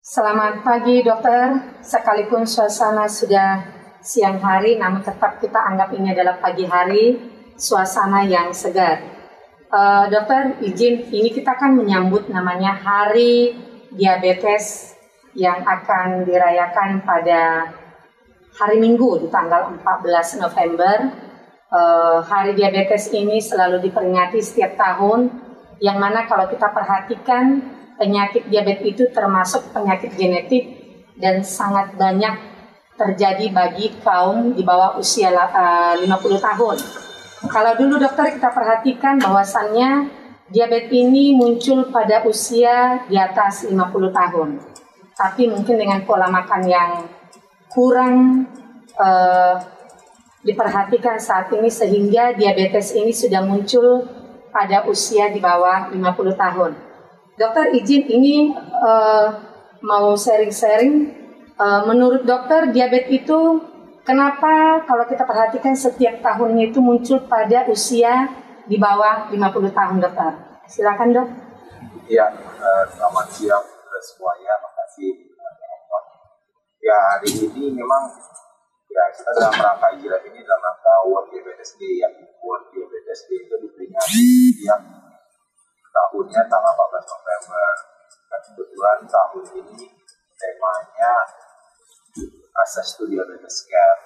Selamat pagi dokter, sekalipun suasana sudah siang hari, namun tetap kita anggap ini adalah pagi hari, suasana yang segar. Dokter, izin, ini kita kan menyambut namanya Hari Diabetes yang akan dirayakan pada hari Minggu di tanggal 14 November. Hari Diabetes ini selalu diperingati setiap tahun, yang mana kalau kita perhatikan, penyakit diabetes itu termasuk penyakit genetik dan sangat banyak terjadi bagi kaum di bawah usia 50 tahun. Kalau dulu dokter kita perhatikan bahwasannya diabetes ini muncul pada usia di atas 50 tahun. Tapi mungkin dengan pola makan yang kurang diperhatikan saat ini sehingga diabetes ini sudah muncul pada usia di bawah 50 tahun. Dokter izin ini mau sharing-sharing. Menurut dokter diabetes itu kenapa kalau kita perhatikan setiap tahunnya itu muncul pada usia di bawah 50 tahun dokter? Silakan dok. Ya, selamat siang semuanya. Makasih. Ya, hari ini memang ya kita dalam rangka Hijrah ini dalam rangka World Diabetes Day, yang World Diabetes Day itu diperingati yang tahunnya tanggal 14 November. Dan kebetulan tahun ini temanya Access to Diabetes Care.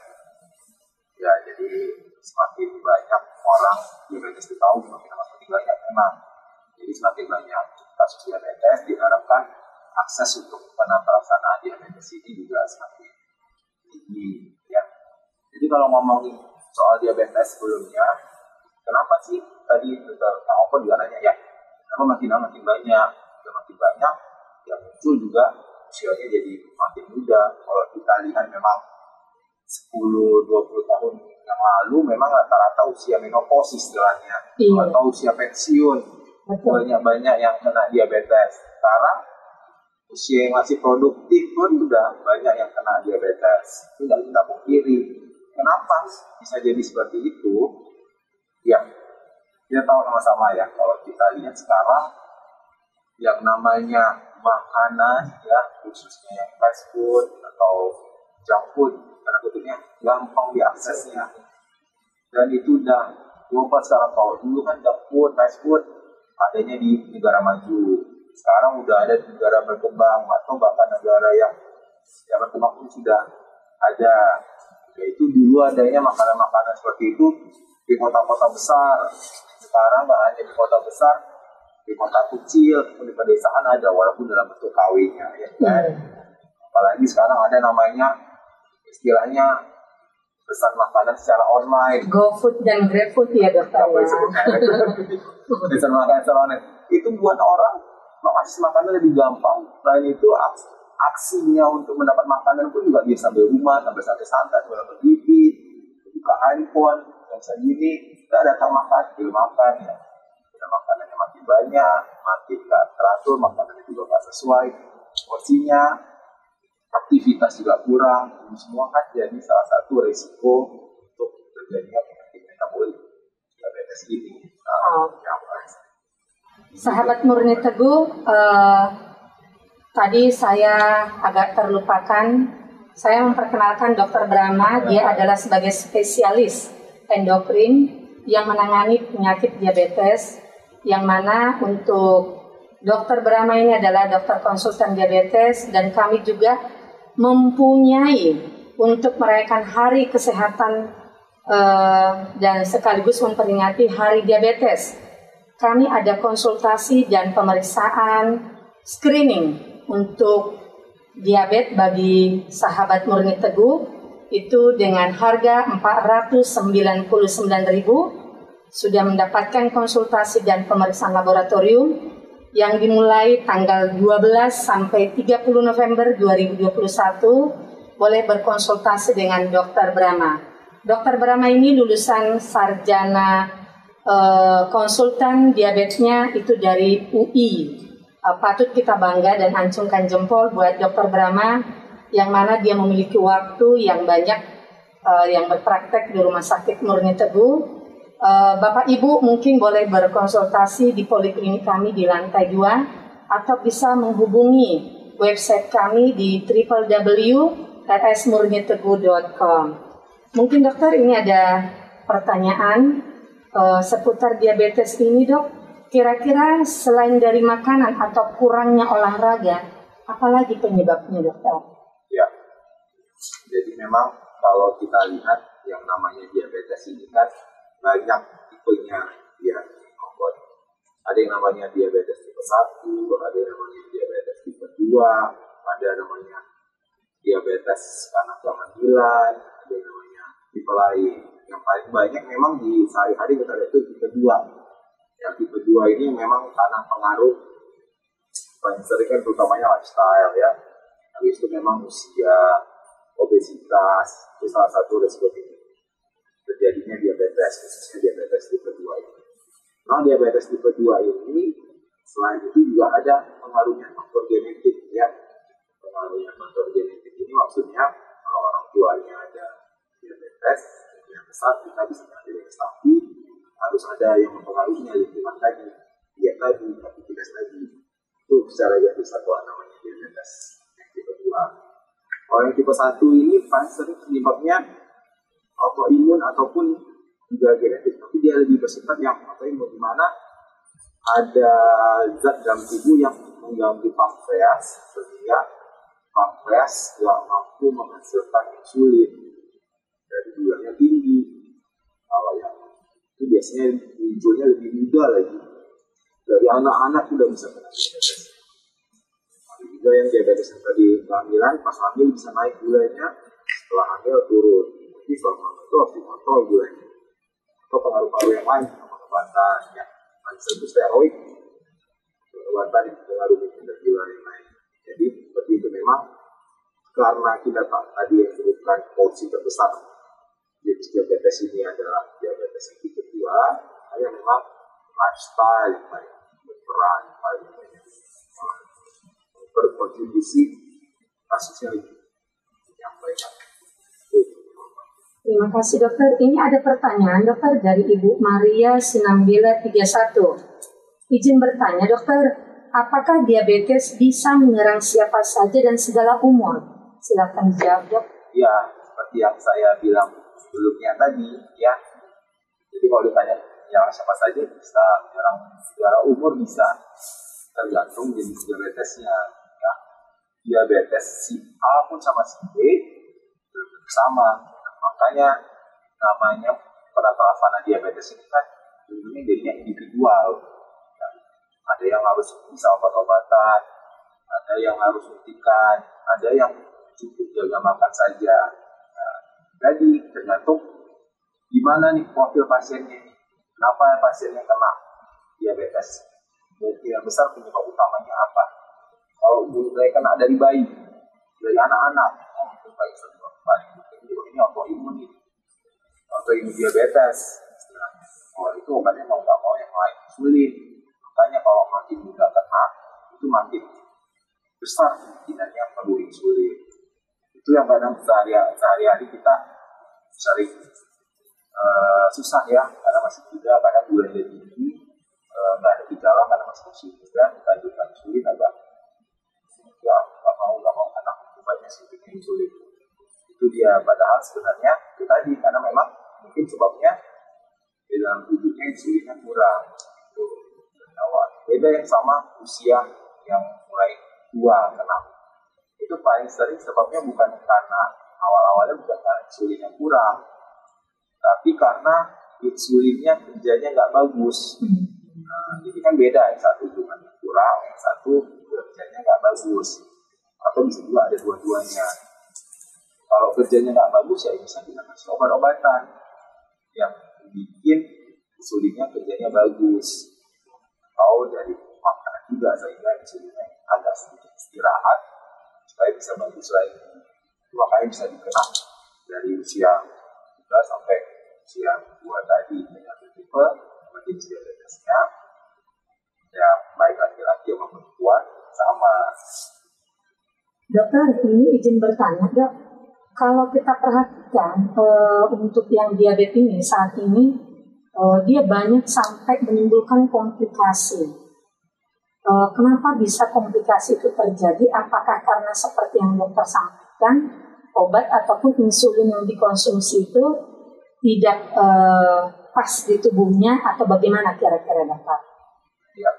Ya, jadi semakin banyak orang diabetes ditahu, semakin banyak memang. Jadi semakin banyak kasus diabetes, diharapkan akses untuk penanganan diabetes ini juga semakin tinggi. Ya. Jadi kalau ngomongin soal diabetes sebelumnya, kenapa sih tadi Kak Opo juga nanya ya? Kenapa makin lama makin banyak, yang muncul juga usianya jadi makin muda. Kalau kita lihat memang 10-20 tahun yang lalu memang rata-rata usia menopause istilahnya, atau usia pensiun. Banyak yang kena diabetes. Sekarang usia yang masih produktif pun sudah banyak yang kena diabetes. Itu tidak kita pungkiri. Kenapa bisa jadi seperti itu? Ya, kita tahu sama-sama ya, kalau kita lihat sekarang yang namanya makanan ya, khususnya yang fast food atau junk food, karena kutipnya gampang diaksesnya, dan itu udah global sekarang. Kalau dulu kan junk food, fast food adanya di negara maju, sekarang udah ada di negara berkembang atau bahkan negara yang berkembang pun sudah ada. Yaitu dulu adanya makanan-makanan seperti itu di kota-kota besar. Sekarang nggak hanya di kota besar, di kota kecil, di pedesaan ada, walaupun dalam bentuk KW-nya, ya kan? Apalagi sekarang ada namanya, istilahnya pesan makanan secara online. GoFood dan GrabFood ya dokter ya. Pesan makanan secara online itu buat orang mengakses makanan lebih gampang. Selain itu aksinya untuk mendapat makanan pun juga bisa sambil rumah, sambil santai-santai, sambil TV, buka handphone, yang segini. Kita datang makan, belum makan ya. Kita makanannya makin banyak, makin nggak teratur, makanannya juga nggak sesuai porsinya, aktivitas juga kurang. Ini semua kan jadi salah satu risiko untuk terjadinya penyakit metabolik diabetes ini. Sahabat Murni Teguh, tadi saya agak terlupakan. Saya memperkenalkan Dr. Brahma. Dia adalah sebagai spesialis endokrin yang menangani penyakit diabetes, yang mana untuk Dr. Brahma ini adalah dokter konsultan diabetes, dan kami juga mempunyai untuk merayakan hari kesehatan dan sekaligus memperingati hari diabetes. Kami ada konsultasi dan pemeriksaan screening untuk diabetes bagi sahabat Murni Teguh. Itu dengan harga 499.000 sudah mendapatkan konsultasi dan pemeriksaan laboratorium yang dimulai tanggal 12 sampai 30 November 2021. Boleh berkonsultasi dengan Dr. Brahma. Dr. Brahma ini lulusan sarjana konsultan diabetesnya itu dari UI. Patut kita bangga dan acungkan jempol buat Dr. Brahma, yang mana dia memiliki waktu yang banyak yang berpraktek di Rumah Sakit Murni Teguh. Bapak Ibu mungkin boleh berkonsultasi di poliklinik kami di lantai 2 atau bisa menghubungi website kami di www.rsmurniteguh.com. Mungkin dokter ini ada pertanyaan seputar diabetes ini, Dok. Kira-kira selain dari makanan atau kurangnya olahraga, apalagi penyebabnya, dokter? Ya, jadi memang kalau kita lihat yang namanya diabetes ini kan banyak tipenya ya. Ada yang namanya diabetes tipe 1, ada yang namanya diabetes tipe 2, ada yang namanya diabetes karena kehamilan, ada yang namanya tipe lain. Yang paling banyak memang di sehari-hari kita lihat itu tipe 2. Yang tipe 2 ini memang karena pengaruh paling sering kan terutamanya lifestyle ya. Habis itu memang usia, obesitas, itu salah satu resiko terjadinya diabetes, khususnya diabetes tipe 2 ini. Nah, diabetes tipe 2 ini selain itu juga ada pengaruhnya faktor genetik ya. Pengaruhnya faktor genetik ini maksudnya kalau orang tuanya ada diabetes yang besar, kita bisa ada diabetes, tapi harus ada yang mempengaruhinya, lingkungan tadi, diet tadi, aktivitas tadi. Itu secara garis besar namanya diabetes yang tipe 2. Kalau yang tipe 1 ini paling sering penyebabnya autoimun ataupun juga genetik, tapi dia lebih bersifat yang autoimun, di mana ada zat dalam tubuh yang mengganggu pankreas sehingga pankreas tidak mampu menghasilkan insulin dari gulanya tinggi. Kalau yang itu biasanya munculnya lebih muda lagi, dari anak-anak sudah bisa kena diabetes. Ada juga yang diabetes yang tadi kehamilan, pas hamil bisa naik gulanya, setelah hamil turun. Jadi selama itu harus dikontrol gulanya. Atau pengaruh-pengaruh yang lain, obat-obatan ya, seperti steroid, obat-obatan yang mempengaruhi kadar gula yang lain. Jadi seperti itu memang karena kita tadi yang disebutkan porsi terbesar diabetes ini adalah diabetes tipe 2, hanya memang lifestyle yang paling berperan, paling berkontribusi kasusnya yang banyak. Terima kasih, dokter. Ini ada pertanyaan, dokter, dari Ibu Maria Sinambila 31. Izin bertanya, dokter, apakah diabetes bisa menyerang siapa saja dan segala umur? Silakan jawab, dok. Ya, seperti yang saya bilang sebelumnya tadi, ya. Jadi kalau ditanya menyerang siapa saja, bisa menyerang segala umur, bisa. Tergantung jenis diabetesnya. Ya. Diabetes si A pun sama si B sama. Makanya namanya penerapan diabetes ini kan tentunya jadinya individual. Ya. Ada yang harus bisa obat-obatan, ada yang harus suntikan, ada yang cukup jaga makan saja. Nah, jadi tergantung gimana nih profil pasiennya ini. Kenapa pasiennya kena diabetes? Yang besar penyebab utamanya apa? Kalau mulai kena dari bayi, dari anak-anak, itu paling ini autoimun ini, autoimun diabetes. Kalau itu obatnya mau nggak mau yang lain, sulit. Makanya kalau makin muda kena, itu makin besar kemungkinan yang perlu insulin. Itu yang kadang sehari-hari kita sering susah ya, karena masih muda, kadang gulanya tinggi, nggak ada gejala karena masih muda, kita anjurkan insulin agak ya nggak mau karena obatnya sedikit insulin. Itu dia, padahal sebenarnya itu tadi karena memang mungkin sebabnya di dalam tubuhnya insulinnya kurang. Beda yang sama usia yang mulai tua kena. Itu paling sering sebabnya bukan karena awal-awalnya bukan karena insulinnya kurang, tapi karena insulinnya kerjanya nggak bagus. Nah, jadi kan beda, yang satu cuma kurang, yang satu kerjanya nggak bagus, atau bisa juga ada dua-duanya. Kalau kerjanya nggak bagus ya bisa kita kasih obat-obatan yang bikin insulinnya kerjanya bagus. Atau dari makanan juga sehingga insulinnya agak sedikit istirahat supaya bisa bagus lagi. Makanya bisa dikenal dari usia 3 sampai usia 2 tadi dengan tipe jenis diabetesnya. Ya baik laki-laki maupun perempuan sama. Dokter, ini izin bertanya, dok. Kalau kita perhatikan untuk yang diabetes ini saat ini dia banyak sampai menimbulkan komplikasi. Kenapa bisa komplikasi itu terjadi? Apakah karena seperti yang dokter sampaikan, obat ataupun insulin yang dikonsumsi itu tidak pas di tubuhnya atau bagaimana kira-kira dokter? Ya,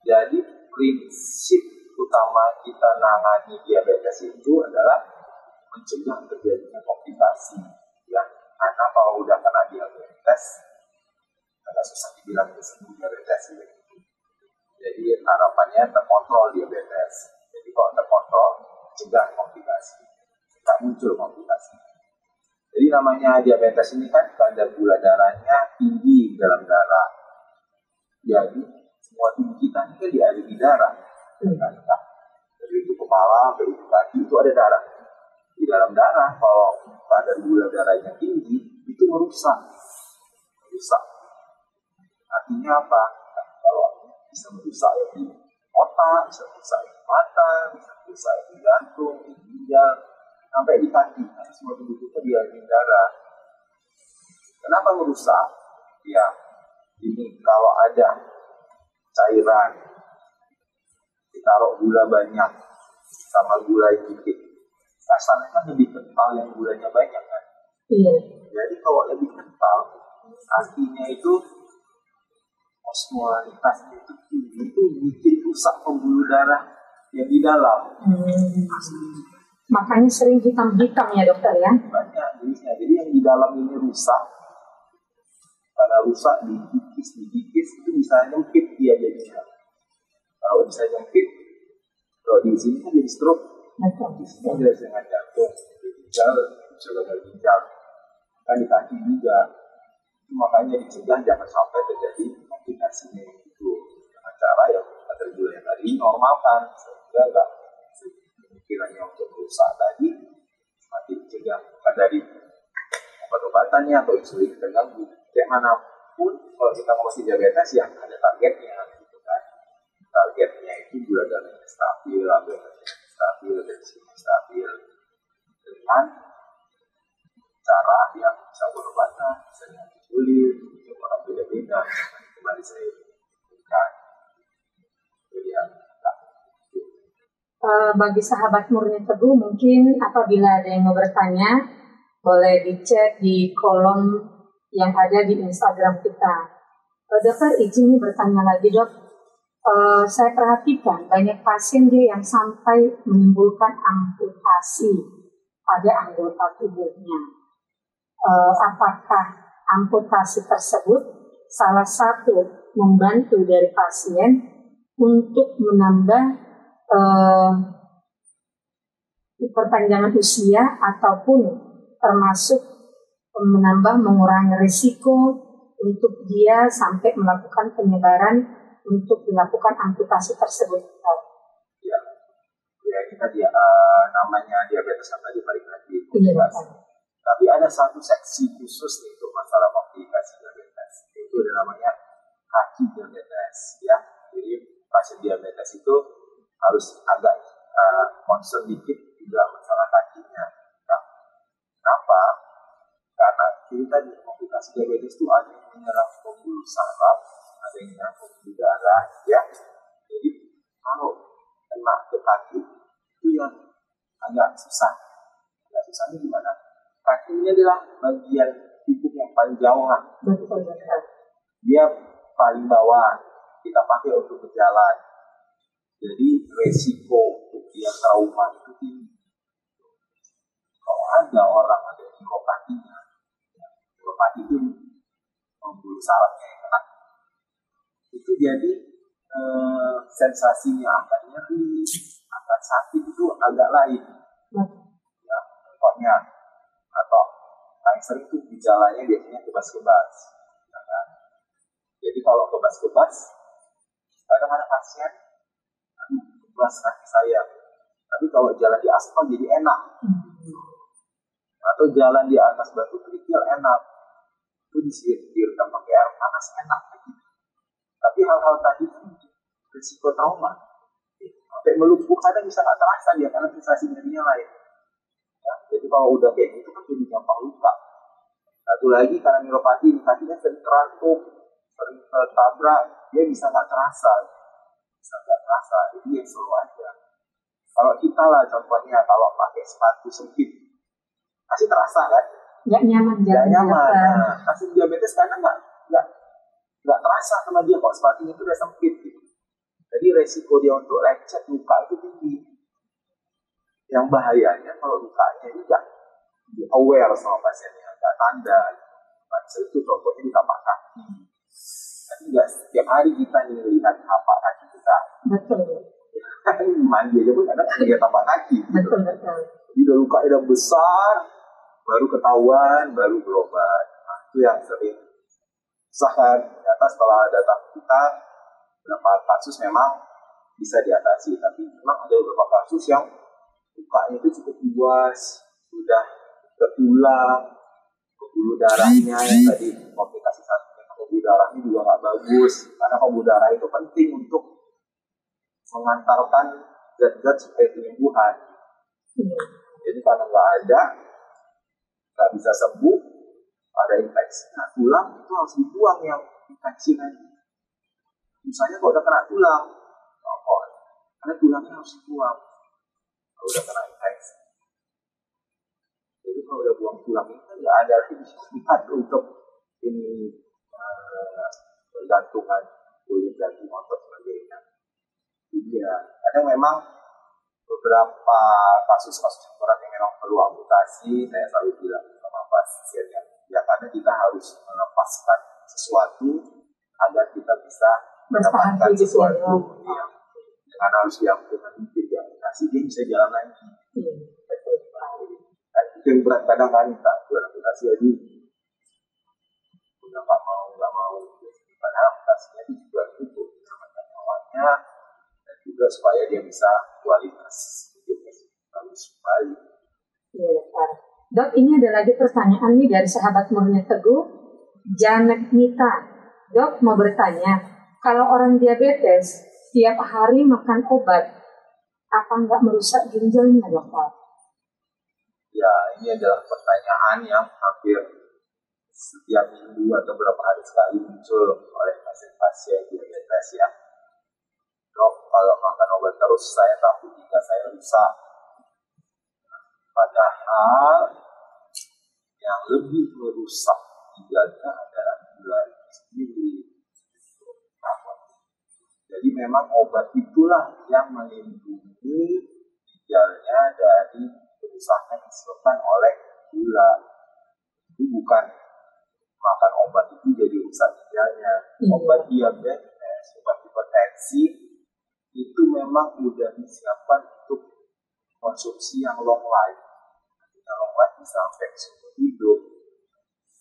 jadi prinsip utama kita nangani diabetes itu adalah mencegah terjadinya komplikasi. Ya, karena kalau udah kena diabetes, agak susah dibilang sembuh diabetes. Jadi harapannya terkontrol diabetes. Jadi kalau terkontrol, cegah komplikasi, tidak muncul komplikasi. Jadi namanya diabetes ini kan kadar gula darahnya tinggi dalam darah. Jadi semua tubuh kita ini kan ada di darah. Dari ujung kepala sampai ujung kaki itu ada darah. Di dalam darah kalau kadar gula darahnya tinggi itu merusak. Artinya apa? Kalau bisa merusak di otak, bisa merusak di mata, bisa merusak di jantung, di ginjal, sampai di kaki. Karena semua tubuh kita di darah. Kenapa merusak? Ya, ini kalau ada cairan, ditaruh gula banyak sama gula dikit, rasanya kan lebih kental yang gulanya banyak kan? Iya. Jadi kalau lebih kental, artinya itu osmolaritasnya itu tinggi, itu bikin rusak pembuluh darah yang di dalam. Makanya sering hitam-hitam ya dokter ya? Banyak jenisnya. Jadi yang di dalam ini rusak, karena rusak dikikis itu bisa nyempit dia jadinya. Kalau bisa nyempit, kalau di sini kan jadi stroke. Di sini ada dengan jantung, di ginjal, bisa gagal ginjal, kan di kaki juga. Makanya dicegah jangan sampai terjadi komplikasinya itu dengan cara yang kadar gula yang tadi normalkan sehingga nggak pikirannya untuk merusak tadi semakin dicegah dari obat-obatannya atau insulin terganggu. Kayak manapun kalau kita ngomongin diabetes ya ada targetnya gitu kan. Targetnya itu gula darahnya stabil, stabil, tensinya stabil dengan cara yang bisa berobatan, bisa dengan insulin, untuk orang beda-beda. Kembali saya berikan pilihan. Bagi sahabat Murni Teguh, mungkin apabila ada yang mau bertanya, boleh dicek di kolom yang ada di Instagram kita. Dokter izin nih bertanya lagi dok. Saya perhatikan banyak pasien dia yang sampai menimbulkan amputasi pada anggota tubuhnya. Apakah amputasi tersebut salah satu membantu dari pasien untuk menambah perpanjangan usia ataupun termasuk mengurangi risiko untuk dia sampai melakukan penyebaran untuk dilakukan amputasi tersebut. Ya kita namanya diabetes kan tadi balik lagi. Tapi ada satu seksi khusus untuk masalah komplikasi diabetes. Itu namanya kaki diabetes ya. Jadi pasien diabetes itu harus agak concern dikit juga masalah kakinya. Nah, kenapa? Karena kita di komplikasi diabetes itu ada yang menyerang pembuluh saraf, ada yang menyerang pembuluh darah, ya. Jadi kalau kena ke kaki itu yang agak susah. Agak susahnya gimana? Kaki ini adalah bagian tubuh yang paling jauh lah. Dia paling bawah. Kita pakai untuk berjalan. Jadi resiko untuk dia trauma itu tinggi. Kalau ada orang ada yang nyerok kakinya, nyerok kaki itu pembuluh sarafnya yang kena. Itu jadi sensasinya akan nyeri, akan sakit itu agak lain. Ya, contohnya atau paling sering itu gejalanya biasanya kebas-kebas. Ya kan? Jadi kalau kebas-kebas, kadang-kadang pasien kebas kaki saya. Tapi kalau jalan di aspal jadi enak. Atau jalan di atas batu kerikil enak. Itu disirkan pakai air panas enak. Tapi hal-hal tadi risiko trauma. Sampai melumpuh kadang bisa nggak terasa dia karena sensasi nyerinya lain. Ya, jadi kalau udah kayak gitu kan jadi gampang luka. Satu lagi karena neuropati kakinya sering terantuk, sering tertabrak, dia bisa nggak terasa. bisa nggak terasa, jadi yang slow aja. Kalau kita lah contohnya kalau pakai sepatu sempit pasti terasa kan, nggak nyaman, Nah, kasus diabetes kadang nggak terasa sama dia kok sepatunya itu udah sempit gitu. Jadi resiko dia untuk lecet, luka itu tinggi. Yang bahayanya kalau lukanya ini nggak aware sama pasiennya, nggak tanda. Pasien itu contohnya di tapak kaki. Tapi nggak setiap hari kita nih lihat tapak kaki kita. Betul. Mandi aja pun kadang lihat tapak kaki. Gitu. Betul. Jadi udah luka udah besar, baru ketahuan, baru berobat. Nah, itu yang sering susah kan. Ternyata setelah datang kita, beberapa kasus memang bisa diatasi, tapi memang ada beberapa kasus yang lukanya itu cukup luas, sudah ke tulang, pembuluh darahnya yang tadi komplikasi satunya, pembuluh darahnya juga nggak bagus, karena pembuluh darah itu penting untuk mengantarkan zat-zat supaya penyembuhan. Jadi karena nggak ada, nggak bisa sembuh, ada infeksi. Nah, tulang itu harus dibuang yang infeksi tadi. Misalnya kalau udah kena tulang, karena tulangnya harus dibuang. Kalau udah kena infeksi. Jadi kalau udah buang tulang itu nggak ada lagi tempat untuk ini bergantungan kulit dan otot sebagainya. Jadi ya, kadang memang beberapa kasus-kasus berat yang memang perlu amputasi, saya selalu bilang sama pasiennya, ya karena kita harus melepaskan sesuatu agar kita bisa mendapatkan sesuatu. Ya. Karena harus diamputasi, diamputasi dia bisa jalan lagi. Itu yang berat kadang kan kita amputasi lagi. Udah nggak mau. Padahal amputasinya itu juga untuk menyelamatkan nyawanya dan juga supaya dia bisa kualitas hidupnya bagus kembali. Iya, Dok, ini ada lagi pertanyaan nih dari sahabat Murni Teguh, Janet Nita. Dok mau bertanya, kalau orang diabetes tiap hari makan obat, apa nggak merusak ginjalnya, Dokter? Ya, ini adalah pertanyaan yang hampir setiap minggu atau beberapa hari sekali muncul oleh pasien-pasien diabetes ya. Dok, kalau makan obat terus saya takut jika saya rusak. Padahal yang lebih merusak ginjalnya adalah gula itu sendiri. Jadi memang obat itulah yang melindungi ginjalnya dari kerusakan yang disebabkan oleh gula. Itu bukan makan obat itu jadi rusak ginjalnya. Obat diabetes, obat hipertensi itu memang sudah disiapkan untuk konsumsi yang long life. Long life bisa sampai seumur hidup.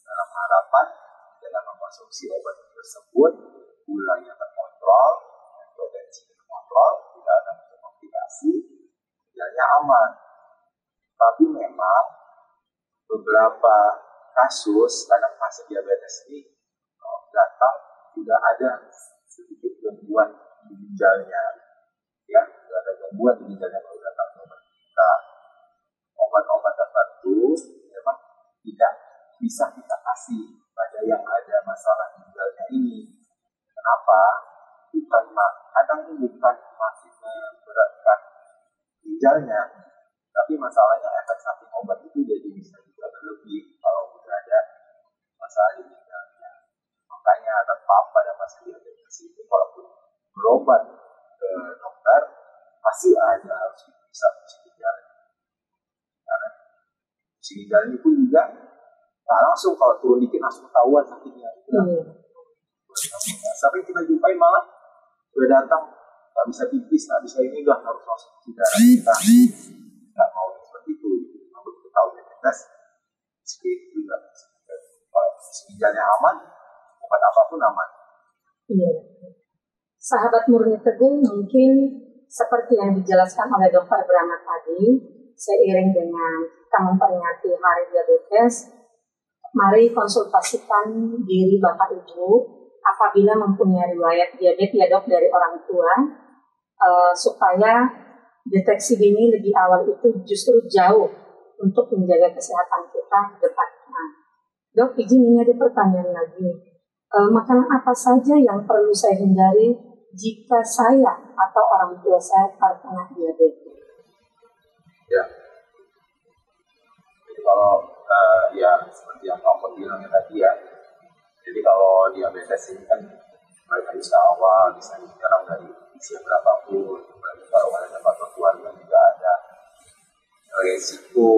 Dalam harapan dengan mengkonsumsi obat tersebut, gulanya terkontrol, potensi terkontrol, tidak ada komplikasi, ginjalnya aman. Tapi memang beberapa kasus kadang pasien diabetes ini datang tidak ada sedikit gangguan di ginjalnya, ya tidak ada gangguan di ginjalnya kalau datang ke obat kita. Obat-obat tertentu memang tidak bisa kita kasih pada yang ada masalah ginjalnya ini. Kenapa? Kadang bukan masih memberatkan ginjalnya, tapi masalahnya efek samping obat itu jadi bisa juga berlebih kalau sudah ada masalah di ginjalnya. Makanya terpapar pada pasien diabetes itu walaupun berobat ke dokter pasti ada harus bisa fungsi ginjalnya. Karena fungsi ginjalnya pun juga langsung kalau turun dikit langsung ketahuan sakitnya. Sampai kita jumpai malah udah datang nggak bisa pipis, nggak bisa ini, udah harus langsung cuci darah. Kita nggak mau seperti itu. Kalau kita tahu diabetes, seperti juga. Kalau ginjalnya aman, obat apapun aman. Iya. Sahabat Murni Teguh, mungkin seperti yang dijelaskan oleh Dokter Brahma tadi, seiring dengan kita memperingati Hari Diabetes, mari konsultasikan diri Bapak Ibu apabila mempunyai riwayat diabetes ya Dok dari orang tua, supaya deteksi dini lebih awal itu justru jauh untuk menjaga kesehatan kita ke depannya. Dok, izin ini ada pertanyaan lagi. Makanan apa saja yang perlu saya hindari jika saya atau orang tua saya terkena diabetes? Ya, jadi kalau ya seperti yang kamu bilang tadi ya, jadi kalau diabetes ini kan mulai dari usia awal, bisa dibilang dari usia berapapun, kalau ada faktor keluarga juga ada resiko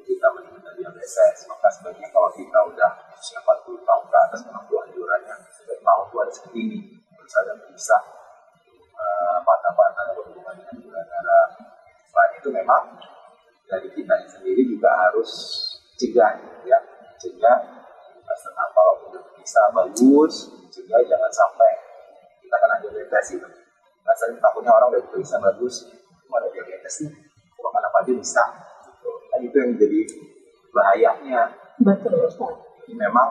kita menderita diabetes, maka sebaiknya kalau kita udah usia 40 tahun ke atas memang anjurannya sudah tahu itu ada screening, misalnya bisa patah-patah berhubungan dengan gula darah. Selain itu memang dari kita sendiri juga harus cegah ya, cegah kalau bisa bagus, cegah jangan sampai kita kena diabetes gitu. Nah, sering takutnya orang udah bisa bagus, cuma ada diabetes nih, makan apa aja bisa. Gitu. Nah, itu yang jadi bahayanya. Betul. Jadi memang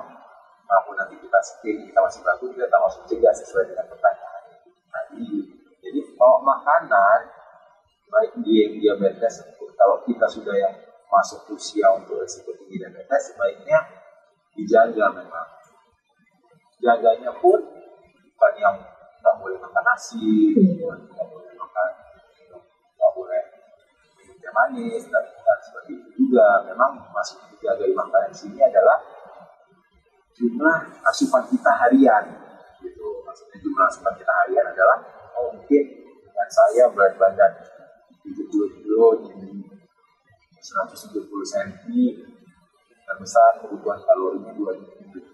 walaupun nanti kita screening kita masih bagus, kita tak masuk cegah sesuai dengan pertanyaan tadi. Jadi kalau makanan baik di diabetes, kalau kita sudah yang masuk usia untuk risiko tinggi diabetes, sebaiknya dijaga memang. Jaganya pun bukan yang nggak boleh makan nasi, nggak boleh makan, nggak boleh minum teh manis, dan seperti itu juga. Memang masuk dijaga di makanan di sini adalah jumlah asupan kita harian. Gitu. Maksudnya jumlah asupan kita harian adalah mungkin dengan saya berat badan 70 kilo, 170 cm, terbesar kebutuhan kalorinya 2000.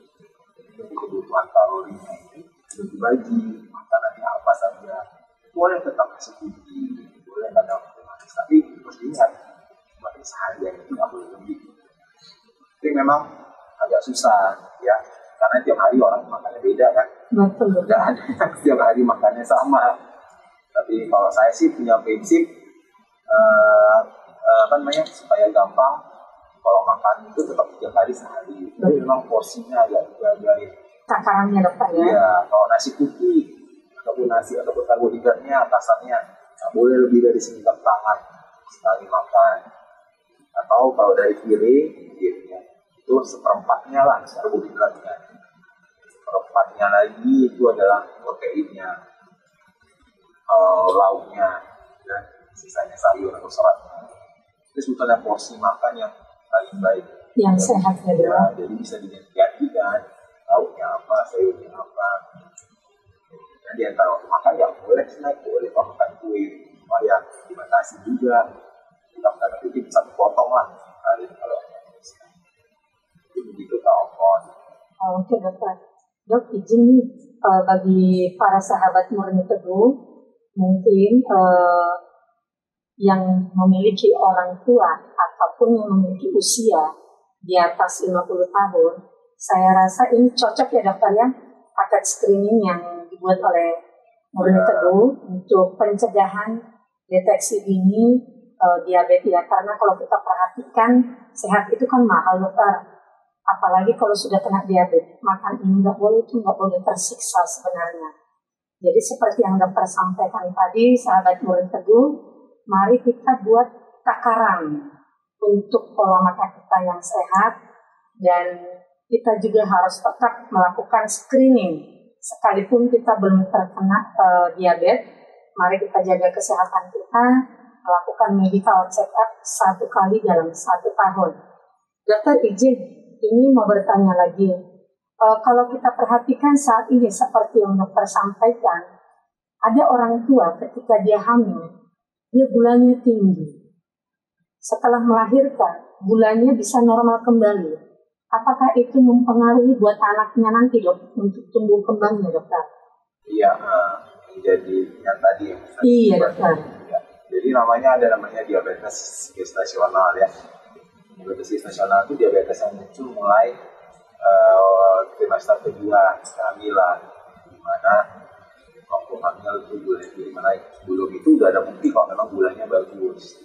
Kebutuhan kalorinya ini sudah dibagi, makanannya apa saja. Boleh tetap nasi putih, boleh kadang manis, tapi harus diingat makan seharian itu nggak boleh lebih. Tapi memang agak susah ya, karena tiap hari orang makannya beda kan. Betul. Tidak ada yang tiap hari makannya sama. Tapi kalau saya sih punya prinsip supaya gampang. Kalau makan itu tetap 3 kali sehari. Jadi memang porsinya agak dijagain. Takarannya dokter ya? Iya, kalau nasi putih ataupun nasi ataupun karbohidratnya atasannya nggak boleh lebih dari segenggam tangan sekali makan. Atau kalau dari piring itu seperempatnya lah karbohidratnya. Seperempatnya lagi itu adalah proteinnya, lauknya, dan sisanya sayur atau serat. Itu sebetulnya porsi makan yang paling baik, yang sehat ya. Jadi bisa diganti-gantikan lauknya apa, sayurnya apa. Dan di antara waktu makan ya boleh snack, boleh makan kue, supaya dibatasi juga. Kita makan itu satu potong lah hari kalau itu begitu kawan. Oke dokter. Dok izin nih bagi para sahabat Murni Teguh mungkin yang memiliki orang tua ataupun yang memiliki usia di atas 50 tahun, saya rasa ini cocok ya dokter ya, paket screening yang dibuat oleh Murni Teguh untuk pencegahan deteksi dini diabetes ya. Karena kalau kita perhatikan sehat itu kan mahal dokter, apalagi kalau sudah kena diabetes, makan ini nggak boleh tersiksa sebenarnya. Jadi seperti yang dokter sampaikan tadi, sahabat Murni Teguh, mari kita buat takaran untuk pola makan kita yang sehat, dan kita juga harus tetap melakukan screening. Sekalipun kita belum terkena diabetes, mari kita jaga kesehatan kita, melakukan medical check-up 1 kali dalam 1 tahun. Dokter izin, ini mau bertanya lagi. Kalau kita perhatikan saat ini seperti yang dokter sampaikan, ada orang tua ketika dia hamil, dia gulanya tinggi. Setelah melahirkan, gulanya bisa normal kembali. Apakah itu mempengaruhi buat anaknya nanti dok untuk tumbuh kembangnya dokter? Iya, jadi yang tadi. Iya dokter. Ya. Jadi namanya diabetes gestasional ya. Diabetes gestasional itu diabetes yang muncul mulai trimester kedua kehamilan, di mana waktu hamil itu gulanya jadi naik. Sebelum itu udah ada bukti kalau memang gulanya bagus.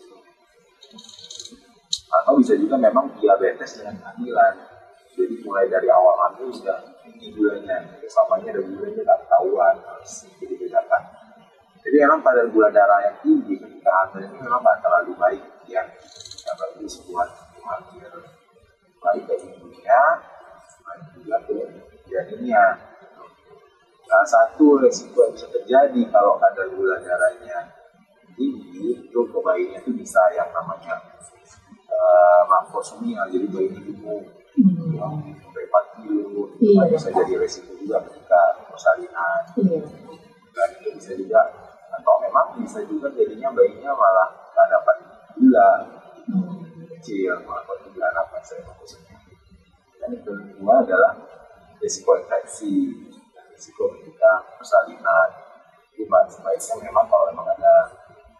Atau bisa juga memang diabetes dengan kehamilan. Jadi mulai dari awal hamil sudah tinggi gulanya, kesamanya ada gulanya tak ketahuan, harus dibedakan. Jadi memang pada gula darah yang tinggi ketika hamil ini memang nggak terlalu baik ya, nggak bagus buat hamil. Baik ke ibunya, baik juga ke janinnya. Salah satu resiko yang bisa terjadi kalau kadar gula darahnya tinggi itu ke bayinya itu bisa yang namanya makrosomia, jadi bayinya gemuk sampai 4 kilo. Bisa jadi resiko juga ketika persalinan. Dan itu bisa juga, atau memang bisa juga jadinya bayinya malah nggak dapat gula kecil, malah gula anak maksudnya. Dan yang kedua adalah risiko infeksi, risiko ketika persalinan. Jadi sebaiknya memang kalau memang ada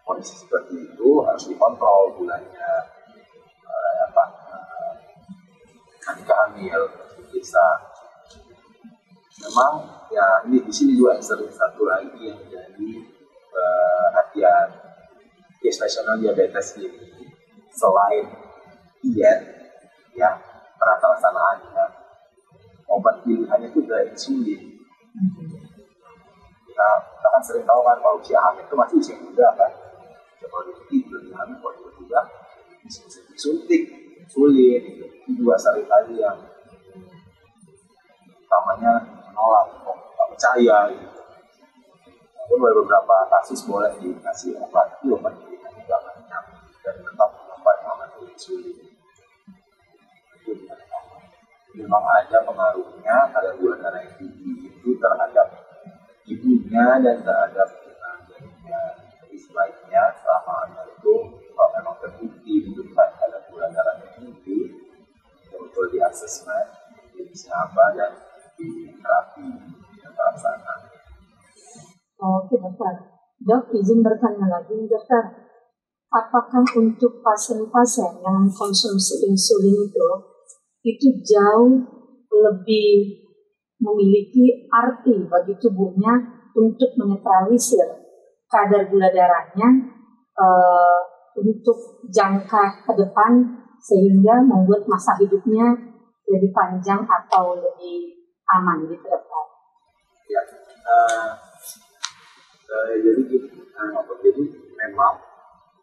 kondisi seperti itu harus dikontrol gulanya. Ketika hamil bisa memang ya ini di sini juga sering satu lagi yang menjadi perhatian gestasional diabetes ini selain diet ya penata laksanaannya obat pilihannya itu adalah insulin. Kita kan sering tahu kan kalau usia hamil itu masih usia muda kan, produktif lebih hamil kalau juga disuntik insulin itu juga sering kali yang utamanya menolak, nggak percaya gitu. Namun beberapa kasus boleh dikasih obat, tapi obat pilihannya nggak banyak dan tetap obat namanya insulin. Itu memang ada pengaruhnya kadar gula darah yang tinggi itu terhadap ibunya dan terhadap janinnya. Jadi sebaiknya selama hamil itu kalau memang terbukti menunjukkan kadar gula darah yang tinggi, betul di asesmen, di apa dan di terapi yang terlaksana. Oke dokter. Dok, izin bertanya lagi dokter. Apakah untuk pasien-pasien yang mengkonsumsi insulin itu jauh lebih memiliki arti bagi tubuhnya untuk menetralisir kadar gula darahnya untuk jangka ke depan sehingga membuat masa hidupnya lebih panjang atau lebih aman gitu dokter? Ya, jadi memang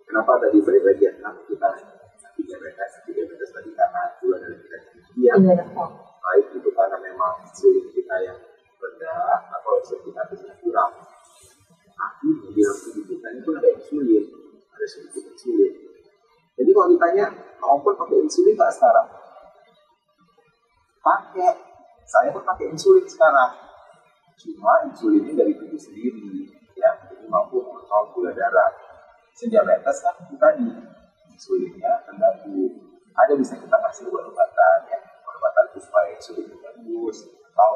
kenapa tadi balik lagi ya kita diabetes tadi karena gula darah kita tinggi ya, baik itu karena memang insulin kita yang rendah atau insulin kita bisa kurang. Tapi di dalam tubuh kita itu ada insulin, ada sedikit insulin. Jadi kalau ditanya mau pun pakai insulin nggak sekarang? Pakai, saya pun pakai insulin sekarang. Cuma insulinnya dari tubuh sendiri, ya, jadi mampu mengontrol gula darah. Diabetes kan kita di insulinnya terganggu. Ada bisa kita kasih obat-obatan, ya, obat-obatan itu supaya insulinnya bagus, atau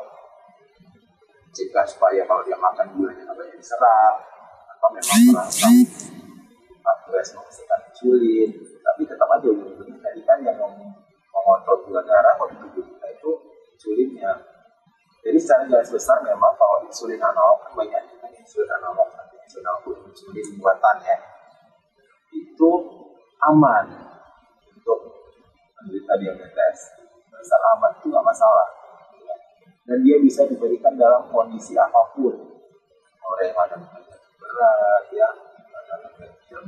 cegah supaya kalau dia makan gulanya nggak banyak diserap, atau memang merangsang pankreas menghasilkan insulin. Tapi tetap aja ujung-ujungnya tadi kan yang mengontrol gula darah kalau di tubuh kita itu insulinnya. Jadi secara garis besar memang kalau insulin analog kan banyak juga insulin analog, insulin buatan ya, itu aman untuk menderita diabetes. Besar aman itu nggak masalah, dan dia bisa diberikan dalam kondisi apapun. Orang yang ada penyakit berat ya,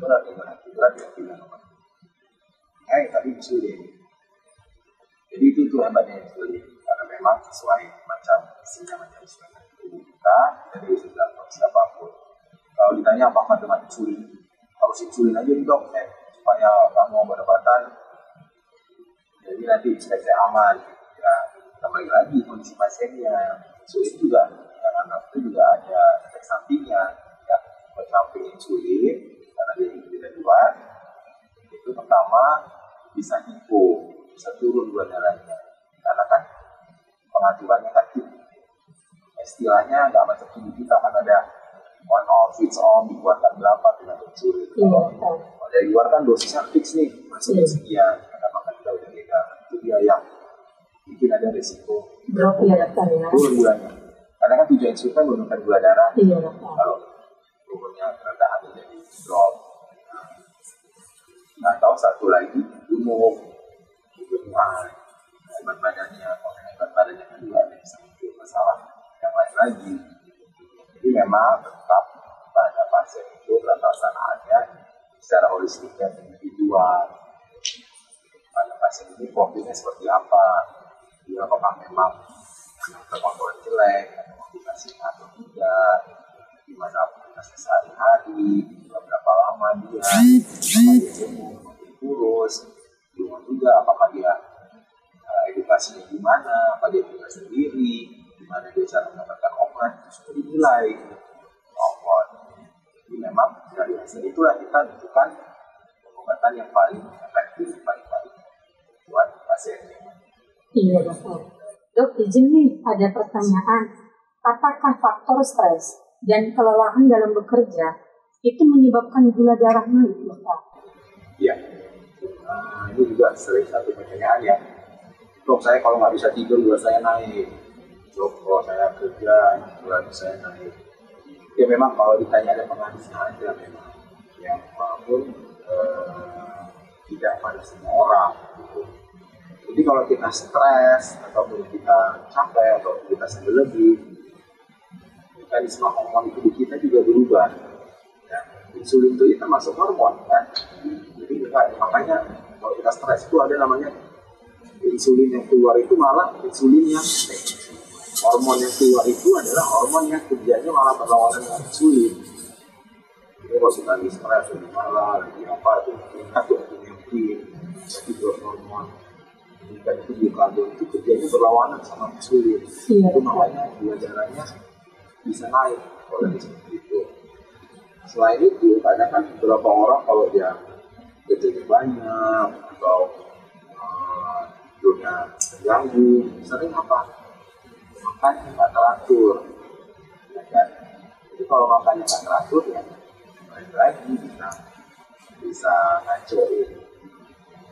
berat ya tidak apa. Tapi insulin. Jadi itu hebatnya insulin. Karena memang sesuai macam isinya macam sesuai tubuh kita, jadi sudah siapapun. Kalau ditanya apakah dengan insulin, harus insulin aja nih dok, supaya kamu obat-obatan, jadi nanti supaya aman. Ya, kembali lagi kondisi pasiennya. Insulin juga, yang anak itu juga ada efek sampingnya. Ya, efek samping insulin karena dia ingin dari luar, itu pertama bisa hipo, bisa turun gula darahnya, karena kan pengaturannya kan istilahnya nggak macam tubuh kita kan ada one all fits all, dikuatkan berapa dengan insulin. Kalau dari luar kan dosisnya fix nih, masuk sekian, karena makan kita udah beda. Itu dia yang mungkin ada resiko drop ya dokter ya. Turun gulanya. Karena kan tujuan insulin kan menurunkan gula darah. Kalau turunnya rendah jadi drop. Nah, tahu satu lagi gemuk, berat badannya, berat badannya kan juga ada bisa muncul masalah yang lain lagi. Jadi memang tetap pada pasien itu pelaksanaannya secara holistik dan individual. Pada pasien ini profilnya seperti apa? Dia apakah memang terkontrol jelek atau kita sehat atau tidak, gimana aktivitasnya sehari-hari, berapa lama dia, apakah dia gemuk, dia kurus, belum juga apakah dia edukasinya gimana, apa dia tinggal sendiri, gimana dia cara mendapatkan obat, itu sudah dinilai obat. Jadi memang dari hasil itulah kita tentukan pengobatan yang paling efektif, paling baik buat pasiennya. Iya dokter. Dok, izin nih ada pertanyaan. Apakah faktor stres dan kelelahan dalam bekerja itu menyebabkan gula darah naik, dokter? Iya. Ini juga sering satu pertanyaan ya. Dok, saya kalau nggak bisa tidur gula saya naik. Dok, kalau saya kerja gula saya naik. Ya memang kalau ditanya ada pengaruhnya ada memang. Yang walaupun tidak pada semua orang. Gitu. Jadi kalau kita stres ataupun kita capek atau kita berlebih, mekanisme hormon di tubuh kita juga berubah. Ya, insulin itu termasuk hormon kan. Jadi makanya kalau kita stres itu ada namanya insulin yang keluar itu malah insulin yang hormon yang keluar itu adalah hormon yang kerjanya malah berlawanan dengan insulin. Jadi kalau kita lagi stres, lagi marah, lagi apa itu meningkat tuh insulin, jadi growth hormon. Dan itu glukagon itu kerjanya berlawanan sama insulin. Itu makanya gula darahnya bisa naik kalau lagi seperti itu. Selain itu, kadang kan beberapa orang kalau dia kerjanya banyak atau tidurnya terganggu, sering apa? Makan nggak teratur, ya kan? Jadi kalau makannya nggak teratur ya, lagi bisa ngacoin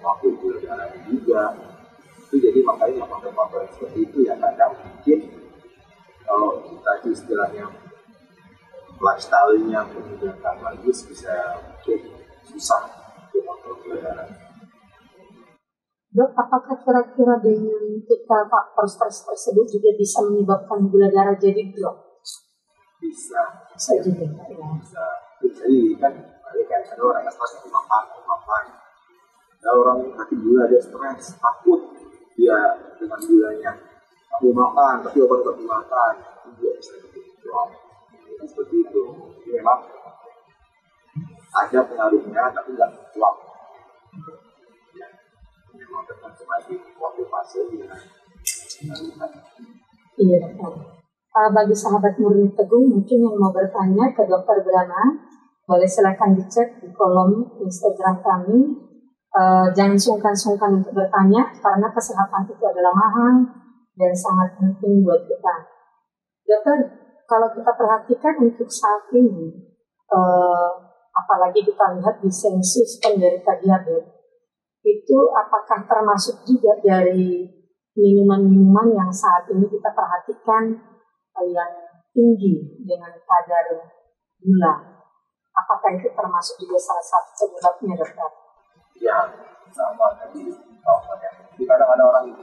waktu gula darahnya juga. Itu jadi makanya faktor-faktor seperti itu ya kadang mungkin kalau kita itu istilahnya lifestyle-nya kemudian tak bagus bisa mungkin susah untuk kontrol gula darah. Dok, apakah kira-kira dengan kita faktor stres tersebut juga bisa menyebabkan gula darah jadi drop? Bisa juga ya. Bisa. Jadi kan ada orang yang stres itu makan. Ada orang yang sakit gula dia stres takut dia dengan gulanya. Kamu makan tapi obat tak dimakan itu juga bisa drop. Seperti itu. Jadi memang ada pengaruhnya tapi nggak kuat. Memang tergantung lagi waktu fase dia. Iya dokter. Bagi sahabat Murni Teguh mungkin yang mau bertanya ke Dokter Brahma, boleh silakan dicek di kolom Instagram kami. Jangan sungkan-sungkan untuk bertanya karena kesehatan itu adalah mahal dan sangat penting buat kita. Dokter, kalau kita perhatikan untuk saat ini, apalagi kita lihat di sensus penderita diabetes, itu apakah termasuk juga dari minuman-minuman yang saat ini kita perhatikan yang tinggi dengan kadar gula? Apakah itu termasuk juga salah satu penyebabnya, dokter? Ya, sama tadi. Jadi kadang ada orang itu,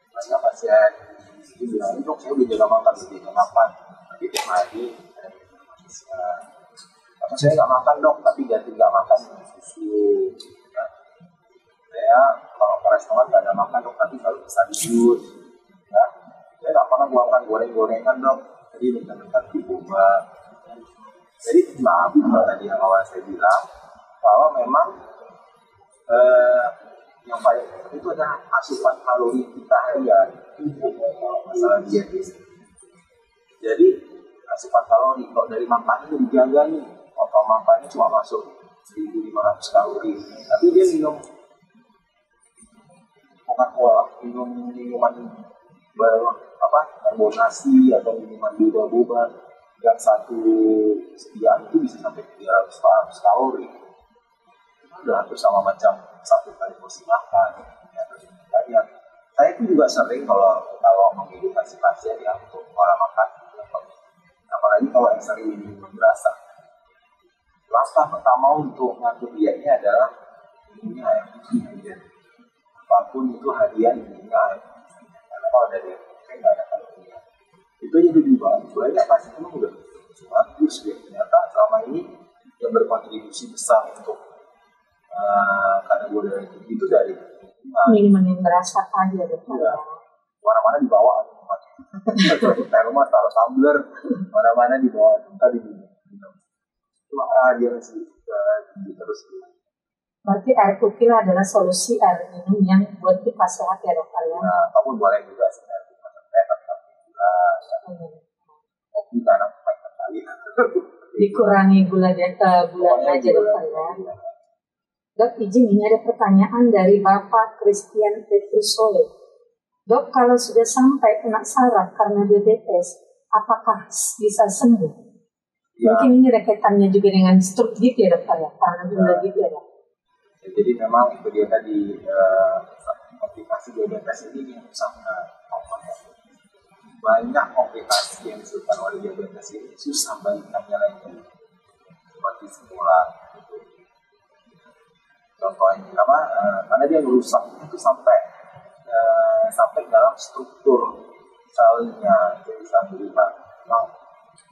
banyak pasien itu bilang, dok saya udah jaga makan, tapi tiap hari ada manusia. Atau saya nggak makan dok, tapi ganti nggak makan susu. Ya. Saya kalau ke restoran nggak ada makan dok, tapi kalau pesan jus. Ya. Saya nggak pernah makan goreng-gorengan dok, jadi minta di boba. Jadi maaf kalau tadi yang awal saya bilang, kalau memang yang paling penting itu adalah asupan kalori kita harian masalah diet ini. Jadi asupan kalori kalau dari makan itu dijaga nih, kalau makannya cuma masuk 1.500 kalori, tapi dia minum Coca-Cola, minum minuman karbonasi atau minuman boba-boba yang satu sediaan itu bisa sampai 300 kalori. Udah hampir sama macam satu kali porsi makan. Ya, saya pun juga sering kalau mengedukasi pasien ya untuk pola makan, apalagi kalau yang sering minum berasa. Langkah pertama untuk ngatur dietnya adalah minumnya air putih. Apapun itu harian minumnya air putih. Karena kalau dari kayak nggak ada kalorinya. Itu aja dulu banget. Soalnya pasti itu udah bagus ya. Ternyata selama ini yang berkontribusi besar untuk karena gue dari itu dari minuman yang berasa aja dokter. Ya, mana-mana dibawa minuman. termos, taruh tumbler, mana-mana di bawah, entah di minum. Cuma dia masih terus. Berarti air putih adalah solusi air minum yang buat kita sehat ya dokter ya? Nah, kamu boleh juga sih air putih macam teh, tapi gula, kopi karena banyak kali. Dikurangi gulanya aja dokter ya. Dok, izin ini ada pertanyaan dari Bapak Christian Petrusoe. Dok, kalau sudah sampai kena saraf karena diabetes, apakah bisa sembuh? Ya. Mungkin ini kaitannya juga dengan stroke gitu ya dokter ya, karena gula gitu ya dok. Jadi memang itu dia tadi komplikasi diabetes ini yang sangat common ya. Banyak komplikasi yang disebabkan oleh diabetes ini susah bangetnya lainnya seperti semula. Contohnya apa? Karena dia merusak itu sampai dalam struktur selnya, jadi bisa dilihat.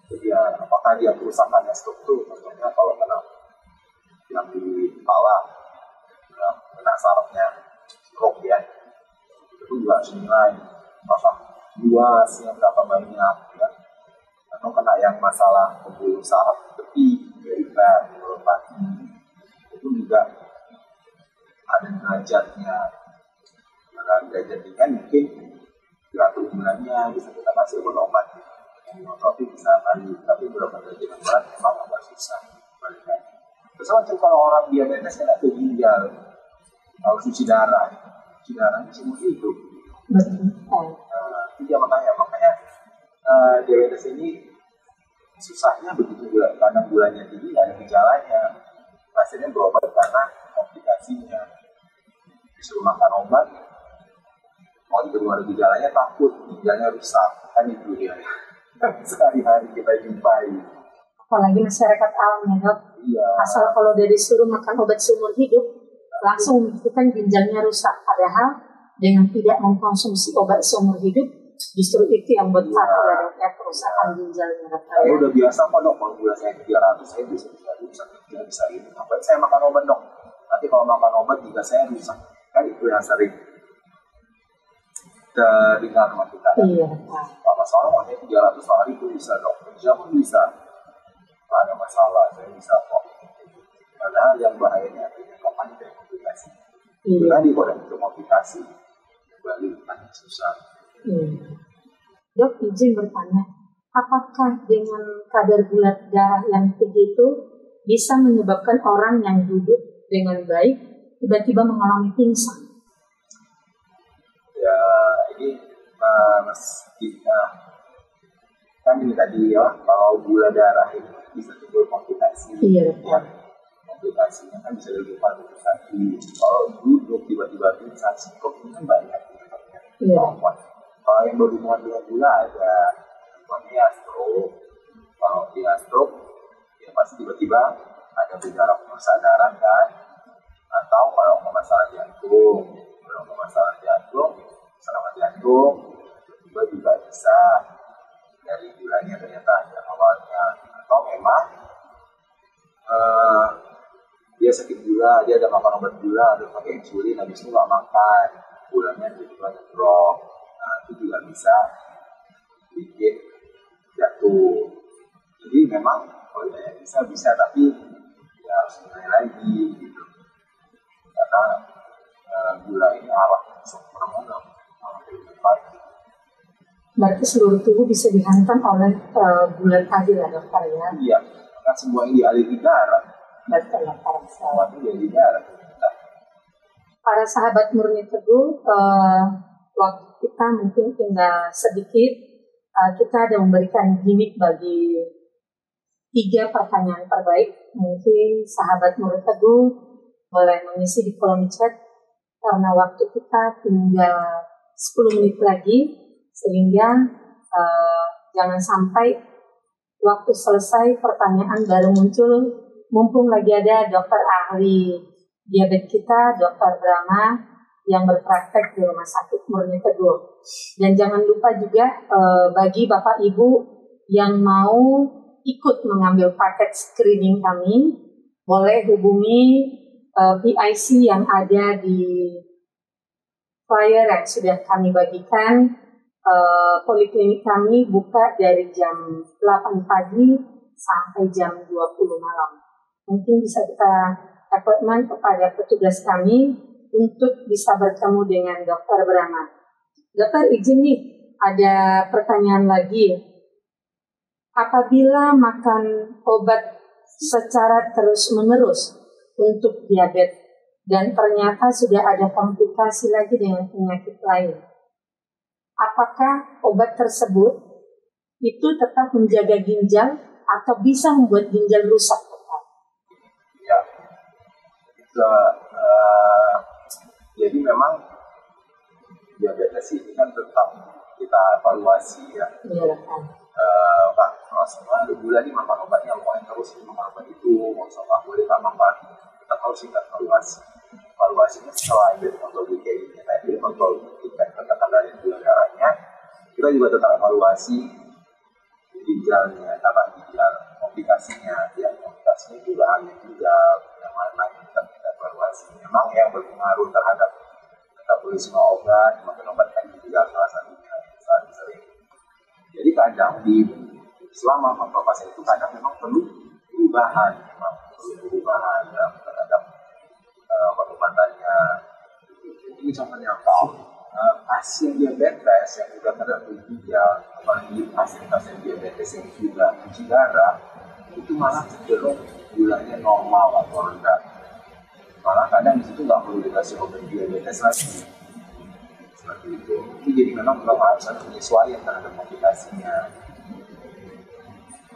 Jadi apakah dia kerusakannya struktur? Contohnya kalau kena yang di kepala, kena sarafnya stroke ya, itu juga harus nilai apakah luasnya berapa banyak ya, atau kena yang masalah pembuluh saraf tepi dari melompat, itu juga ada derajatnya. Karena derajat ringan mungkin diatur bulannya, bisa kita kasih obat tapi bisa kali, tapi beberapa derajat yang berat memang agak susah balikan. Terus macam kalau orang diabetes kan ada ginjal, kalau cuci darah semua hidup. Itu makanya diabetes ini susahnya begitu karena gulanya tinggi, ada gejalanya, pasiennya berobat karena komplikasinya, disuruh makan obat, mau itu luar gejalanya takut ginjalnya rusak, kan itu dia sehari-hari kita jumpai. Apalagi masyarakat awam ya dok. Iya. Asal kalau udah disuruh makan obat seumur hidup, langsung membuktikan ginjalnya rusak. Padahal dengan tidak mengkonsumsi obat seumur hidup, justru itu yang buat fatal ya kerusakan ginjalnya. Saya udah biasa kok dok, kalau gula saya 300, saya bisa ini. Ngapain saya makan obat dok? Nanti kalau makan obat juga saya rusak. Kan itu yang sering terdengar sama kita. Iya. Kalau masalah makanya 300 hari itu bisa dok, kerja pun bisa. Tidak ada masalah, saya bisa kok. Padahal yang bahayanya adalah kapan itu komplikasi. Itu tadi kalau ada komplikasi, kembali akan susah. Dok, izin bertanya, apakah dengan kadar gula darah yang tinggi itu bisa menyebabkan orang yang duduk dengan baik tiba-tiba mengalami pingsan? Ya, ini kan ini tadi ya, kalau gula darah itu bisa timbul komplikasi. Iya. Ya, komplikasinya kan bisa lebih komplikasi. Kalau duduk tiba-tiba pingsan, stroke ini kan banyak. Iya. Kalau yang berhubungan dengan gula ada contohnya stroke. Kalau dia stroke, ya pasti tiba-tiba ada gejala kesadaran kan. Atau kalau masalah jantung, serangan jantung, tiba-tiba juga bisa dari gulanya ternyata ada awalnya. Atau memang dia sakit gula, dia ada makan obat gula, ada pakai insulin, habis itu nggak makan, gulanya tiba-tiba drop. Nah, itu juga bisa bikin jatuh. Jadi memang kalau bisa, tapi ya harus mulai lagi gitu. Karena gula ini arah hormonal. Berarti seluruh tubuh bisa dihantam oleh gula tadi lah dokter ya? Iya, karena semua ini dialiri darah. Betul dokter. Semua itu dialiri darah. Para sahabat Murni Teguh, waktu kita mungkin tinggal sedikit. Kita ada memberikan gimmick bagi 3 pertanyaan terbaik. Mungkin sahabat Murni Teguh boleh mengisi di kolom chat karena waktu kita tinggal 10 menit lagi, sehingga jangan sampai waktu selesai pertanyaan baru muncul. Mumpung lagi ada dokter ahli diabetes kita, Dr. Brahma, yang berpraktek di Rumah Sakit Murni Teguh. Dan jangan lupa juga bagi Bapak Ibu yang mau ikut mengambil paket screening kami, boleh hubungi PIC yang ada di flyer yang sudah kami bagikan. poliklinik kami buka dari jam 8 pagi sampai jam 20 malam. Mungkin bisa kita appointment kepada petugas kami untuk bisa bertemu dengan Dokter Brahma. Dokter, izin nih, ada pertanyaan lagi. Apabila makan obat secara terus-menerus untuk diabetes dan ternyata sudah ada komplikasi lagi dengan penyakit lain, apakah obat tersebut itu tetap menjaga ginjal atau bisa membuat ginjal rusak? Ya, jadi memang diabetes ini kan tetap kita evaluasi ya. Iya kan. Kalau semua bulan ini makan obatnya lumayan terus makan obat itu, nggak boleh tak makan. Kita harus evaluasi. Evaluasinya selain dari kontrol glikemia tadi, kontrol tingkat tekanan gula darahnya, kita juga tetap evaluasi ginjalnya, ginjal, komplikasinya, juga hanya ginjal, yang lain-lain kita evaluasi. Memang yang berpengaruh terhadap metabolisme obat, makan obat kan juga salah satunya sering. Jadi kadang selama pasien itu kadang memang perlu perubahan terhadap obat-obatannya. Ini contohnya pasien diabetes yang sudah terhadap ginjal, apalagi pasien diabetes yang juga cuci darah, itu malah cenderung gulanya normal atau rendah. Malah kadang di situ nggak perlu dikasih obat diabetes lagi. Seperti itu. Jadi memang harus ada penyesuaian terhadap komplikasinya.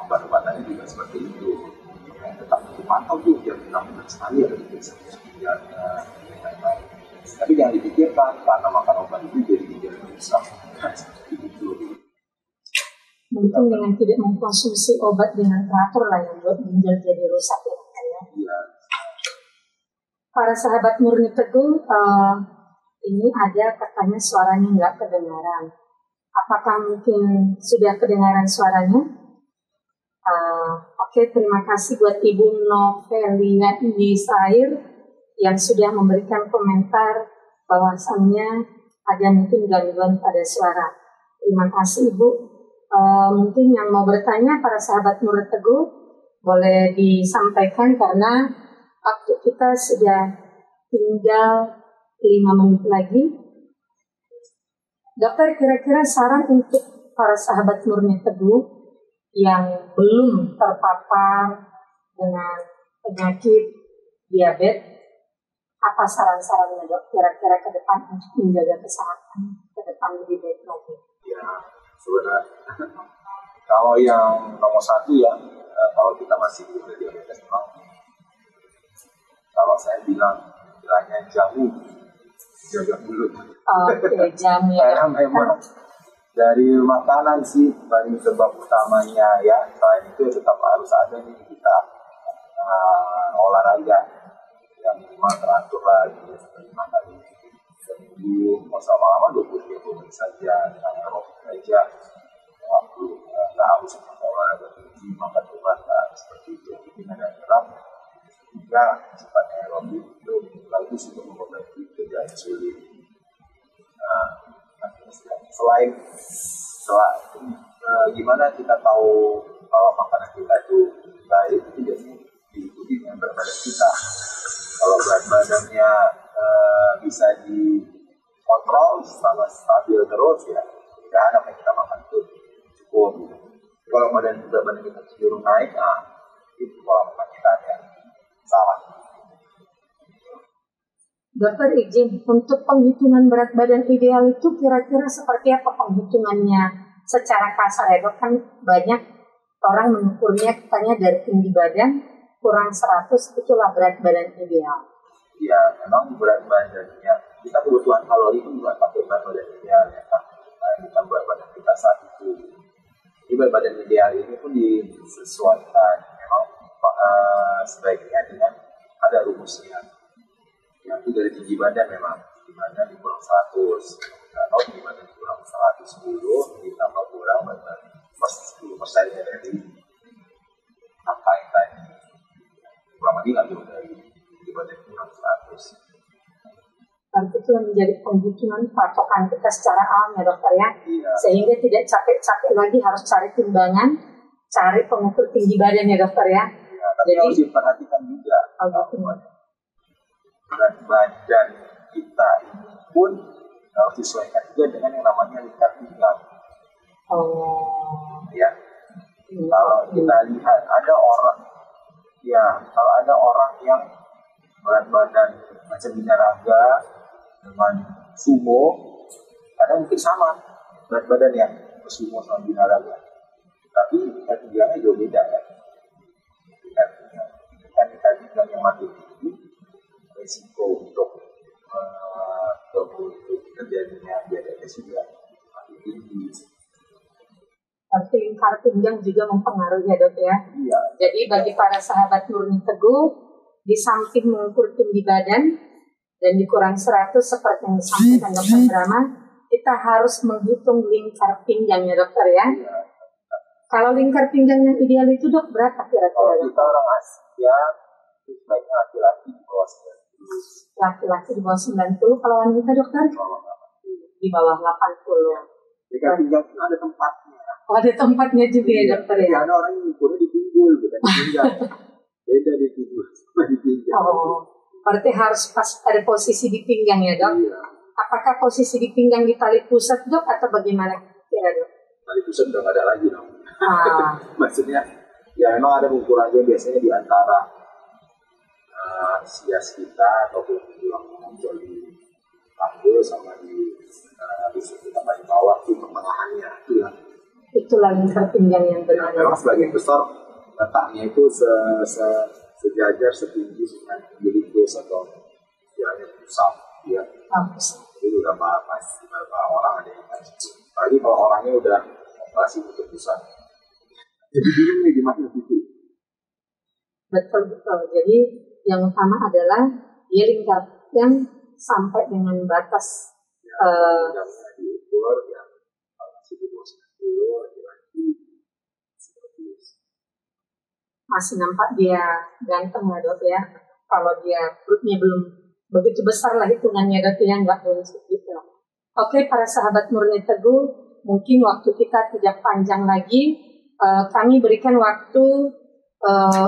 Obat-obatannya juga seperti itu. Tetap dipantau tuh tiap 6 bulan sekali ada diperiksa ginjalnya, lain-lain. Tapi jangan dipikirkan karena makan obat itu jadi ginjal rusak. Seperti itu. Mungkin dengan tidak mengkonsumsi obat dengan teratur lah yang buat ginjal jadi rusak ya. Iya. Para sahabat Murni Teguh, ini ada katanya suaranya nggak kedengaran. Apakah mungkin sudah kedengaran suaranya? Oke, terima kasih buat Ibu Novelia Indisair yang sudah memberikan komentar bahwasannya ada mungkin gangguan pada suara. Terima kasih Ibu. Mungkin yang mau bertanya para sahabat Murni Teguh boleh disampaikan karena waktu kita sudah tinggal 5 menit lagi. Dokter, kira-kira saran untuk para sahabat Murni Teguh yang belum terpapar dengan penyakit diabetes, apa saran-sarannya dok kira-kira ke depan untuk menjaga kesehatan ke depan lebih baik lagi? Ya, sebenarnya kalau yang nomor satu ya, kalau kita masih ada diabetes memang, kalau saya bilang bilangnya jamu, jaga mulut. Oke, jamu ya. Karena memang dari makanan sih paling sebab utamanya ya. Selain itu tetap harus ada nih kita olahraga yang minimal teratur lagi seperti 5 kali seminggu, mau lama 20-30 menit saja dengan aerobik aja. Waktu nggak harus olahraga tinggi, makan obat seperti itu. Dengan gerak juga sifatnya aerobik itu bagus untuk mengobati kerja insulin. Selain gimana kita tahu kalau makanan kita itu baik, itu biasanya diikuti dengan berat badan kita. Kalau berat badannya bisa dikontrol sama stabil terus ya, tidak ada yang kita makan itu cukup. Kalau berat badan kita cenderung naik, itu pola makan kita yang salah. Dokter izin, untuk penghitungan berat badan ideal itu kira-kira seperti apa penghitungannya secara kasar ya dok? Kan banyak orang mengukurnya katanya dari tinggi badan kurang 100 itulah berat badan ideal. Ya memang berat badannya, kita kebutuhan kalori itu bukan pakai berat badan ideal ya kan? Bukan berat badan kita saat itu. Jadi berat badan ideal ini pun disesuaikan memang sebaiknya dengan ada rumusnya. Itu dari tinggi badan memang, tinggi badan dikurang 100. Kalau tinggi badan dikurang 110, ditambah kurang berarti 10% dari angka yang tadi. Kurang lebih nggak jauh dari tinggi badan kurang 100. Berarti itu menjadi penghitungan patokan kita secara alam ya dokter ya. Iya. Sehingga tidak capek-capek lagi harus cari timbangan, cari pengukur tinggi badan ya dokter ya. Iya, tapi jadi, harus diperhatikan juga berat badan kita ini pun harus disesuaikan juga dengan yang namanya lingkar pinggang. Ya. Kalau kita lihat ada orang yang berat badan macam binaraga dengan sumo, kadang mungkin sama berat badan yang sumo sama binaraga, tapi lingkar pinggangnya jauh beda ya. Lingkar pinggang yang makin tinggi, risiko untuk terjadinya diabetes juga makin tinggi. Tapi lingkar pinggang juga mempengaruhi ya dok ya. Iya. Jadi bagi para sahabat Murni Teguh, di samping mengukur tinggi badan dan dikurang 100 seperti yang disampaikan dokter Brahma, kita harus menghitung lingkar pinggang ya dokter ya. Iya. Kalau lingkar pinggang yang ideal itu dok berapa kira-kira? Kalau kita orang Asia, itu sebaiknya laki-laki di bawah 90. Laki-laki di bawah 90, kalau wanita dokter? Di bawah 80. Lingkar pinggang itu ada tempatnya. Oh, ada tempatnya juga ya dokter ya? Ada orang yang ukurnya di pinggul, bukan di pinggang. Beda di pinggul sama di pinggang. Berarti harus pas pada posisi di pinggang ya dok? Iya. Apakah posisi di pinggang di tali pusat dok atau bagaimana kira dok? Tali pusat udah nggak ada lagi dong. Maksudnya ya memang ada ukurannya biasanya di antara sias kita ataupun tulang muncul di panggul sama di kita di bawah di pertengahannya itulah lingkar pinggang yang benar. Memang sebagian besar letaknya itu sejajar setinggi dengan umbilicus atau jalannya pusat ya. Jadi udah beberapa orang ada yang gitu. Apalagi kalau orangnya udah operasi untuk pusat. Jadi bingung nih gimana gitu. Betul. Jadi yang utama adalah dia lingkar yang sampai dengan batas yang diukur yang masih di bawah 90 masih nampak dia ganteng ya dok ya. Kalau dia perutnya belum begitu besar lah hitungannya dok ya, nggak boleh segitu. Oke para sahabat Murni Teguh, mungkin waktu kita tidak panjang lagi, kami berikan waktu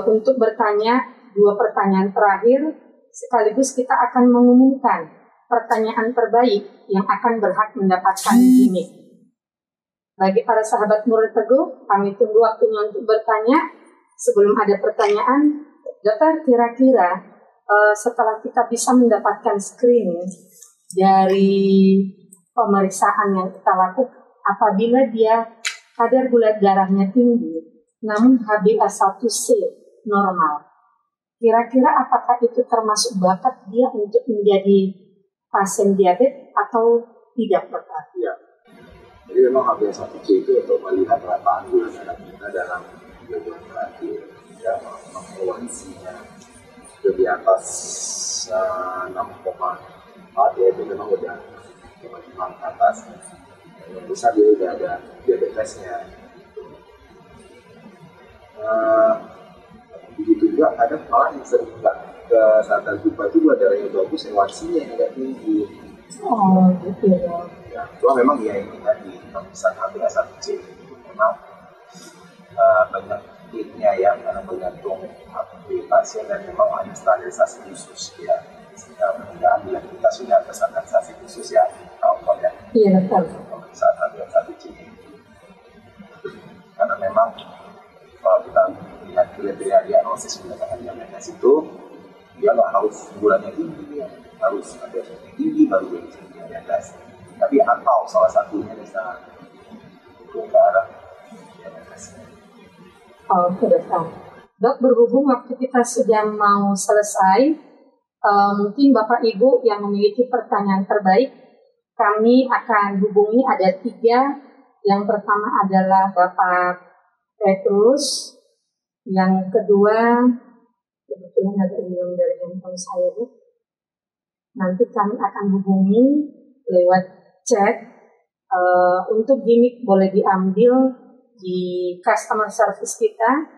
untuk bertanya 2 pertanyaan terakhir, sekaligus kita akan mengumumkan pertanyaan terbaik yang akan berhak mendapatkan gimmick. Bagi para sahabat Murni Teguh, kami tunggu waktunya untuk bertanya. Sebelum ada pertanyaan, dokter kira-kira setelah kita bisa mendapatkan screening dari pemeriksaan yang kita lakukan, apabila dia kadar gula darahnya tinggi, namun HbA1c normal, kira-kira apakah itu termasuk bakat dia untuk menjadi pasien diabetes atau tidak dokter? Iya. Jadi memang HbA1c itu untuk melihat rataan gula darah kita dalam bulan terakhir, ya, evaluasinya sudah di atas 6,4 ya, itu memang udah memang ke atas. Yang besar dia udah ada diabetesnya. Begitu juga ada malah yang sering nggak ke saat jumpa itu gula darahnya bagus, evaluasinya yang nggak tinggi. Gitu ya. Ya, cuma memang ya ini tadi pemeriksaan HbA1c memang banyak tipnya ya, karena bergantung pasien dan memang ada standarisasi khusus ya. Sehingga mudah-mudahan kita sudah ada standarisasi khusus ya, tahu ya. Iya betul. Pemeriksaan HbA1c karena memang kalau kita lihat kriteria diagnosis menggunakan diabetes itu dia nggak harus gulanya tinggi ya, harus ada tinggi baru dia bisa diabetes. Tapi atau salah satunya bisa ke arah diabetes. Oke dokter. Dok, berhubung waktu kita sudah mau selesai, mungkin Bapak Ibu yang memiliki pertanyaan terbaik, kami akan hubungi ada 3. Yang pertama adalah Bapak Petrus, yang kedua kebetulan ada email dari handphone saya, Dok. Nanti kami akan hubungi lewat chat. Untuk gimmick boleh diambil di customer service kita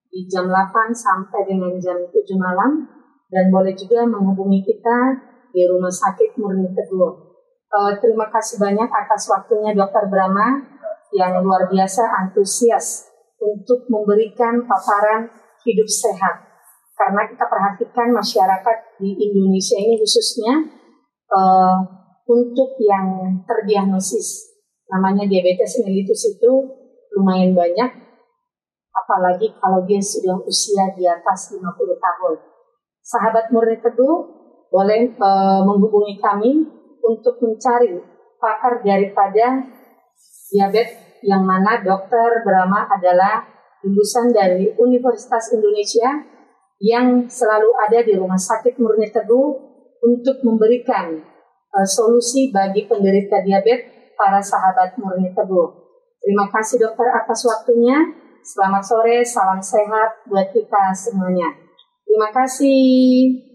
di jam 8 sampai dengan jam 7 malam, dan boleh juga menghubungi kita di Rumah Sakit Murni Teguh. Terima kasih banyak atas waktunya Dr. Brahma yang luar biasa antusias untuk memberikan paparan hidup sehat. Karena kita perhatikan masyarakat di Indonesia ini khususnya untuk yang terdiagnosis namanya diabetes mellitus itu lumayan banyak, apalagi kalau dia sudah usia di atas 50 tahun. Sahabat Murni Teguh boleh menghubungi kami untuk mencari pakar daripada diabetes yang mana Dr. Brahma adalah lulusan dari Universitas Indonesia yang selalu ada di Rumah Sakit Murni Teguh untuk memberikan solusi bagi penderita diabetes para sahabat Murni Teguh. Terima kasih dokter atas waktunya. Selamat sore, salam sehat buat kita semuanya. Terima kasih.